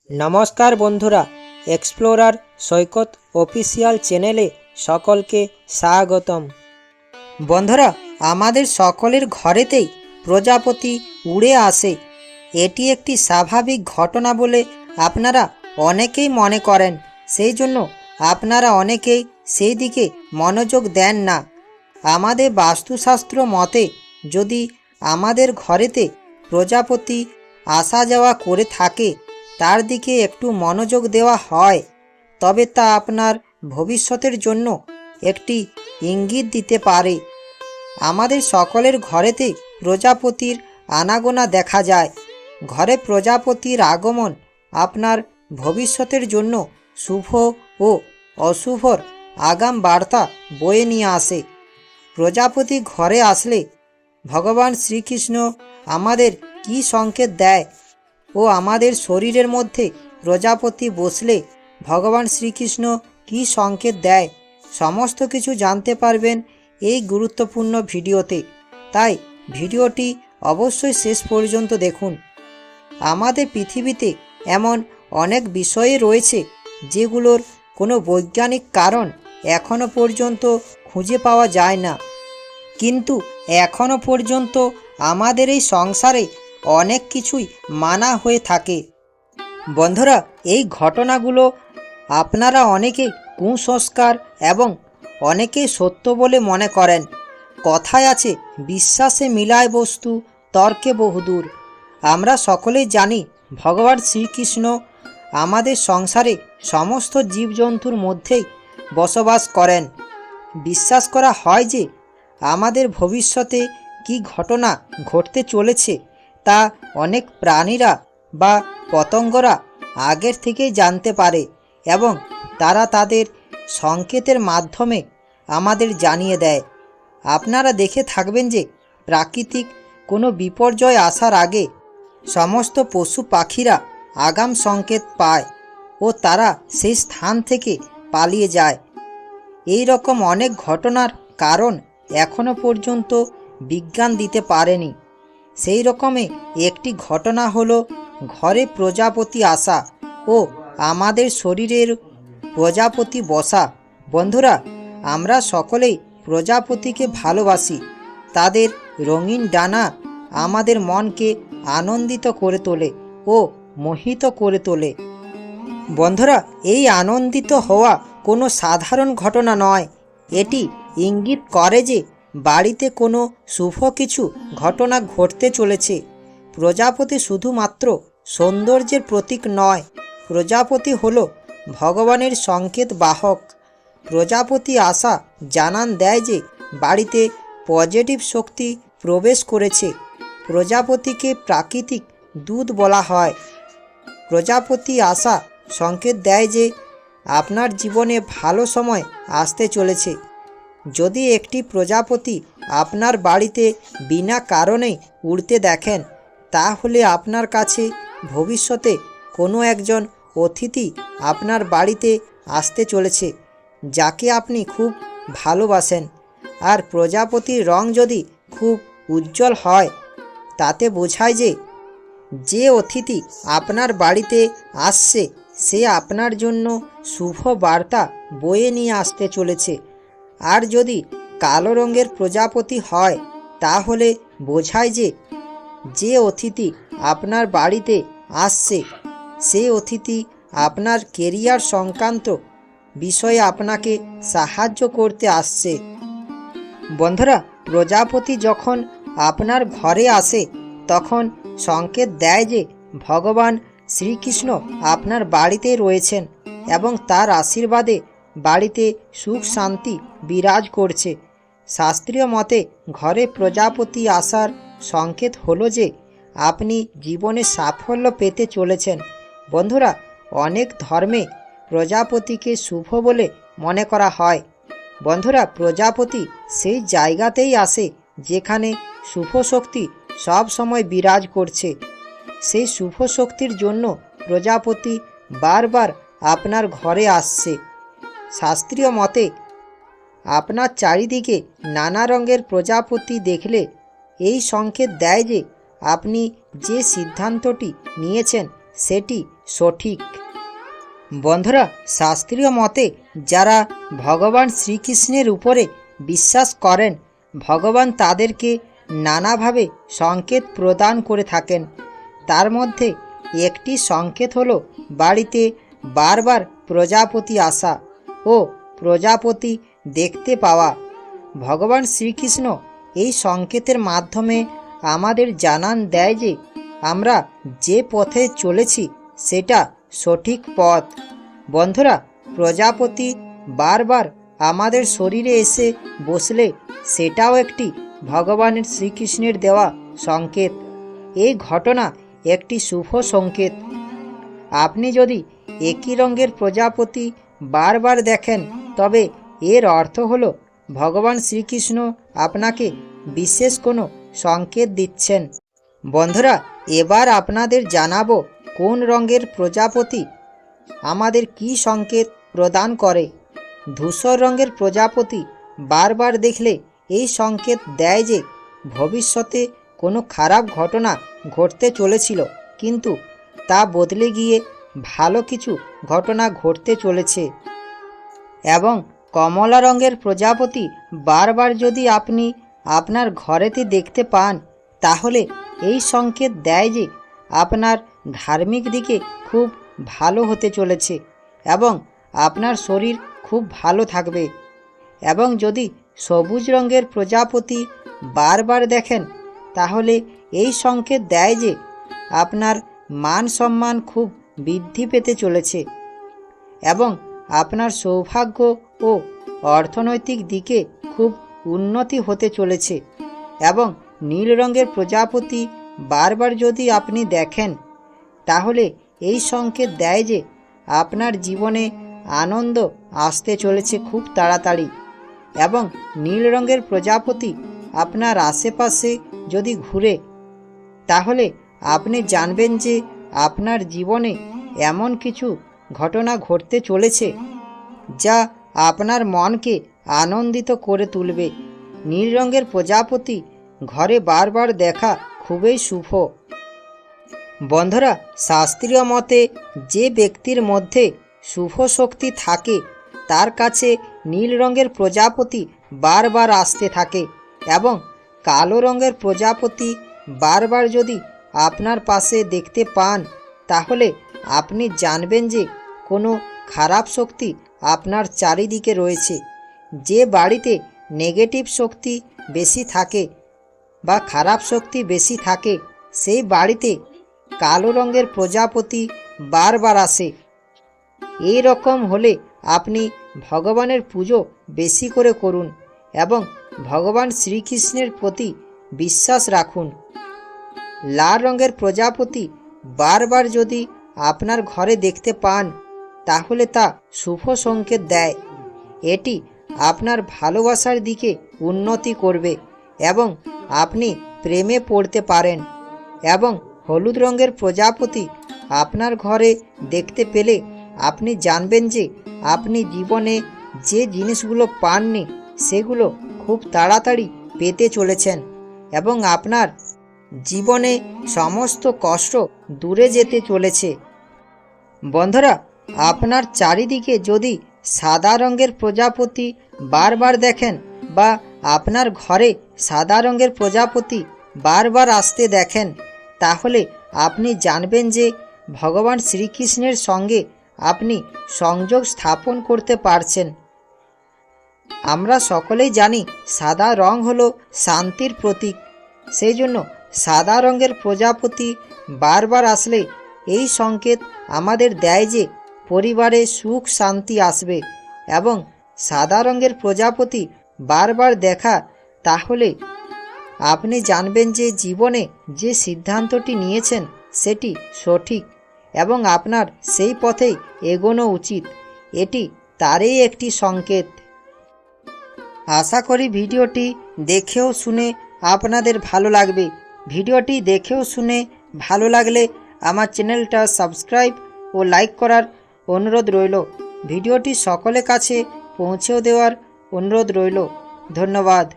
নমস্কার বন্ধুরা, এক্সপ্লোরার সৈকত অফিসিয়াল চ্যানেলে সকলকে স্বাগতম। বন্ধুরা, আমাদের সকলের ঘরেতেই প্রজাপতি উড়ে আসে। এটি একটি স্বাভাবিক ঘটনা বলে আপনারা অনেকেই মনে করেন, সেই জন্য আপনারা অনেকেই সেই দিকে মনোযোগ দেন না। আমাদের বাস্তুশাস্ত্র মতে যদি আমাদের ঘরেতে প্রজাপতি আসা যাওয়া করে থাকে, তার দিকে একটু মনোযোগ দেওয়া হয়, তবে তা আপনার ভবিষ্যতের জন্য একটি ইঙ্গিত দিতে পারে। আমাদের সকলের ঘরেতে প্রজাপতির আনাগোনা দেখা যায়। ঘরে প্রজাপতির আগমন আপনার ভবিষ্যতের জন্য শুভ ও অশুভর আগাম বার্তা বয়ে নিয়ে আসে। প্রজাপতি ঘরে আসলে ভগবান শ্রীকৃষ্ণ আমাদের কী সংকেত দেয় ও আমাদের শরীরের মধ্যে প্রজাপতি বসলে ভগবান শ্রীকৃষ্ণ কী সংকেত দেয়, সমস্ত কিছু জানতে পারবেন এই গুরুত্বপূর্ণ ভিডিওতে। তাই ভিডিওটি অবশ্যই শেষ পর্যন্ত দেখুন। আমাদের পৃথিবীতে এমন অনেক বিষয় রয়েছে যেগুলোর কোনো বৈজ্ঞানিক কারণ এখনও পর্যন্ত খুঁজে পাওয়া যায় না, কিন্তু এখনও পর্যন্ত আমাদের এই সংসারে অনেক কিছুই মানা হয়ে থাকে। বন্ধুরা, এই ঘটনাগুলো আপনারা অনেকেই কুসংস্কার এবং অনেকেই সত্য বলে মনে করেন। কথায় আছে, বিশ্বাসে মিলায় বস্তু, তর্কে বহুদূর। আমরা সকলেই জানি ভগবান শ্রীকৃষ্ণ আমাদের সংসারে সমস্ত জীবজন্তুর মধ্যেই বসবাস করেন। বিশ্বাস করা হয় যে আমাদের ভবিষ্যতে কী ঘটনা ঘটতে চলেছে তা অনেক প্রাণীরা বা পতঙ্গরা আগের থেকেই জানতে পারে এবং তারা তাদের সংকেতের মাধ্যমে আমাদের জানিয়ে দেয়। আপনারা দেখে থাকবেন যে প্রাকৃতিক কোনো বিপর্যয় আসার আগে সমস্ত পশু পাখিরা আগাম সংকেত পায় ও তারা সেই স্থান থেকে পালিয়ে যায়। এই রকম অনেক ঘটনার কারণ এখনও পর্যন্ত বিজ্ঞান দিতে পারেনি। সেই রকমে একটি ঘটনা হলো ঘরে প্রজাপতি আসা ও আমাদের শরীরের প্রজাপতি বসা। বন্ধুরা, আমরা সকলেই প্রজাপতিকে ভালোবাসি। তাদের রঙিন ডানা আমাদের মনকে আনন্দিত করে তোলে ও মোহিত করে তোলে। বন্ধুরা, এই আনন্দিত হওয়া কোনো সাধারণ ঘটনা নয়। এটি ইঙ্গিত করে যে বাড়িতে কোনো শুভ কিছু ঘটনা ঘটতে চলেছে। প্রজাপতি শুধুমাত্র সৌন্দর্যের প্রতীক নয়, প্রজাপতি হলো ভগবানের সংকেত বাহক। প্রজাপতি আসা জানান দেয় যে বাড়িতে পজিটিভ শক্তি প্রবেশ করেছে। প্রজাপতিকে প্রাকৃতিক দূত বলা হয়। প্রজাপতি আসা সংকেত দেয় যে আপনার জীবনে ভালো সময় আসতে চলেছে। যদি একটি প্রজাপতি আপনার বাড়িতে বিনা কারণেই উড়তে দেখেন, তাহলে আপনার কাছে ভবিষ্যতে কোনো একজন অতিথি আপনার বাড়িতে আসতে চলেছে যাকে আপনি খুব ভালোবাসেন। আর প্রজাপতির রং যদি খুব উজ্জ্বল হয়, তাতে বোঝায় যে যে অতিথি আপনার বাড়িতে আসছে সে আপনার জন্য শুভ বার্তা বয়ে নিয়ে আসতে চলেছে। আর যদি কালো রঙের প্রজাপতি হয়, তাহলে বোঝায় যে যে অতিথি আপনার বাড়িতে আসছে সে অতিথি আপনার কেরিয়ার সংক্রান্ত বিষয়ে আপনাকে সাহায্য করতে আসছে। বন্ধুরা, প্রজাপতি যখন আপনার ঘরে আসে তখন সংকেত দেয় যে ভগবান শ্রীকৃষ্ণ আপনার বাড়িতে রয়েছেন এবং তার আশীর্বাদে বাড়িতে সুখ শান্তি বিরাজ করছে। শাস্ত্রীয় মতে ঘরে প্রজাপতি আসার সংকেত হলো যে আপনি জীবনে সাফল্য পেতে চলেছেন। বন্ধুরা, অনেক ধর্মে প্রজাপতিকে শুভ বলে মনে করা হয়। বন্ধুরা, প্রজাপতি সেই জায়গাতেই আসে যেখানে শুভ শক্তি সব সময় বিরাজ করছে। সেই শুভ শক্তির জন্য প্রজাপতি বারবার আপনার ঘরে আসছে। শাস্ত্রীয় মতে আপনার চারিদিকে নানা রঙের প্রজাপতি দেখলে এই সংকেত দেয় যে আপনি যে সিদ্ধান্তটি নিয়েছেন সেটি সঠিক। বন্ধুরা, শাস্ত্রীয় মতে যারা ভগবান শ্রীকৃষ্ণের উপরে বিশ্বাস করেন, ভগবান তাদেরকে নানাভাবে সংকেত প্রদান করে থাকেন। তার মধ্যে একটি সংকেত হলো বাড়িতে বারবার প্রজাপতি আসা ও প্রজাপতি দেখতে পাওয়া। ভগবান শ্রীকৃষ্ণ এই সংকেতের মাধ্যমে আমাদের জানান দেয় যে আমরা যে পথে চলেছি সেটা সঠিক পথ। বন্ধুরা, প্রজাপতি বারবার আমাদের শরীরে এসে বসলে সেটাও একটি ভগবানের শ্রীকৃষ্ণের দেওয়া সংকেত। এই ঘটনা একটি শুভ সংকেত। আপনি যদি একই রঙের প্রজাপতি বারবার দেখেন, তবে এর অর্থ হলো ভগবান শ্রীকৃষ্ণ আপনাকে বিশেষ কোনো সংকেত দিচ্ছেন। বন্ধুরা, এবার আপনাদের জানাবো কোন রঙের প্রজাপতি আমাদের কি সংকেত প্রদান করে। ধূসর রঙের প্রজাপতি বারবার দেখলে এই সংকেত দেয় যে ভবিষ্যতে কোনো খারাপ ঘটনা ঘটতে চলেছিল, কিন্তু তা বদলে গিয়ে ভালো কিছু ঘটনা ঘটতে চলেছে। এবং কমলা রঙের প্রজাপতি বারবার যদি আপনি আপনার ঘরেতে দেখতে পান, তাহলে এই সংকেত দেয় যে আপনার ধার্মিক দিকে খুব ভালো হতে চলেছে এবং আপনার শরীর খুব ভালো থাকবে। এবং যদি সবুজ রঙের প্রজাপতি বারবার দেখেন, তাহলে এই সংকেত দেয় যে আপনার মান সম্মান খুব বৃদ্ধি পেতে চলেছে এবং আপনার সৌভাগ্য ও অর্থনৈতিক দিকে খুব উন্নতি হতে চলেছে। এবং নীল রঙের প্রজাপতি বারবার যদি আপনি দেখেন, তাহলে এই সংকেত দেয় যে আপনার জীবনে আনন্দ আসতে চলেছে খুব তাড়াতাড়ি। এবং নীল রঙের প্রজাপতি আপনার আশেপাশে যদি ঘুরে, তাহলে আপনি জানবেন যে আপনার জীবনে এমন কিছু ঘটনা ঘটতে চলেছে যা আপনার মনকে আনন্দিত করে তুলবে। নীল রঙের প্রজাপতি ঘরে বারবার দেখা খুবই শুভ। বন্ধুরা, শাস্ত্রীয় মতে যে ব্যক্তির মধ্যে শুভ শক্তি থাকে তার কাছে নীল রঙের প্রজাপতি বারবার আসতে থাকে। এবং কালো রঙের প্রজাপতি বারবার যদি আপনার পাশে দেখতে পান, তাহলে আপনি জানবেন যে কোনো খারাপ শক্তি আপনার চারিদিকে রয়েছে। যে বাড়িতে নেগেটিভ শক্তি বেশি থাকে বা খারাপ শক্তি বেশি থাকে, সেই বাড়িতে কালো রঙের প্রজাপতি বারবার আসে। এই রকম হলে আপনি ভগবানের পুজো বেশি করে করুন এবং ভগবান শ্রীকৃষ্ণের প্রতি বিশ্বাস রাখুন। লাল রঙের প্রজাপতি বারবার যদি আপনার ঘরে দেখতে পান, তাহলে তা শুভ সংকেত দেয়। এটি আপনার ভালোবাসার দিকে উন্নতি করবে এবং আপনি প্রেমে পড়তে পারেন। এবং হলুদ রঙের প্রজাপতি আপনার ঘরে দেখতে পেলে আপনি জানবেন যে আপনি জীবনে যে জিনিসগুলো পাননি সেগুলো খুব তাড়াতাড়ি পেতে চলেছেন এবং আপনার জীবনে সমস্ত কষ্ট দূরে যেতে চলেছে। বন্ধুরা, আপনার চারিদিকে যদি সাদা রঙের প্রজাপতি বারবার দেখেন বা আপনার ঘরে সাদা রঙের প্রজাপতি বারবার আসতে দেখেন, তাহলে আপনি জানবেন যে ভগবান শ্রীকৃষ্ণের সঙ্গে আপনি সংযোগ স্থাপন করতে পারছেন। আমরা সকলেই জানি সাদা রং হলো শান্তির প্রতীক। সেই জন্য সাদা রঙের প্রজাপতি বারবার আসলে এই সংকেত আমাদের দেয় যে পরিবারে সুখ শান্তি আসবে। এবং সাদা রঙের প্রজাপতি বারবার দেখা, তাহলে আপনি জানবেন যে জীবনে যে সিদ্ধান্তটি নিয়েছেন সেটি সঠিক এবং আপনার সেই পথেই এগোনো উচিত। এটি তারই একটি সংকেত। আশা করি ভিডিওটি দেখেও শুনে আপনাদের ভালো লাগবে। ভিডিওটি দেখেও শুনে ভালো লাগলে আমার চ্যানেলটা সাবস্ক্রাইব ও লাইক করার অনুরোধ রইল। ভিডিওটি সকলের কাছে পৌঁছেও দেওয়ার অনুরোধ রইল। ধন্যবাদ।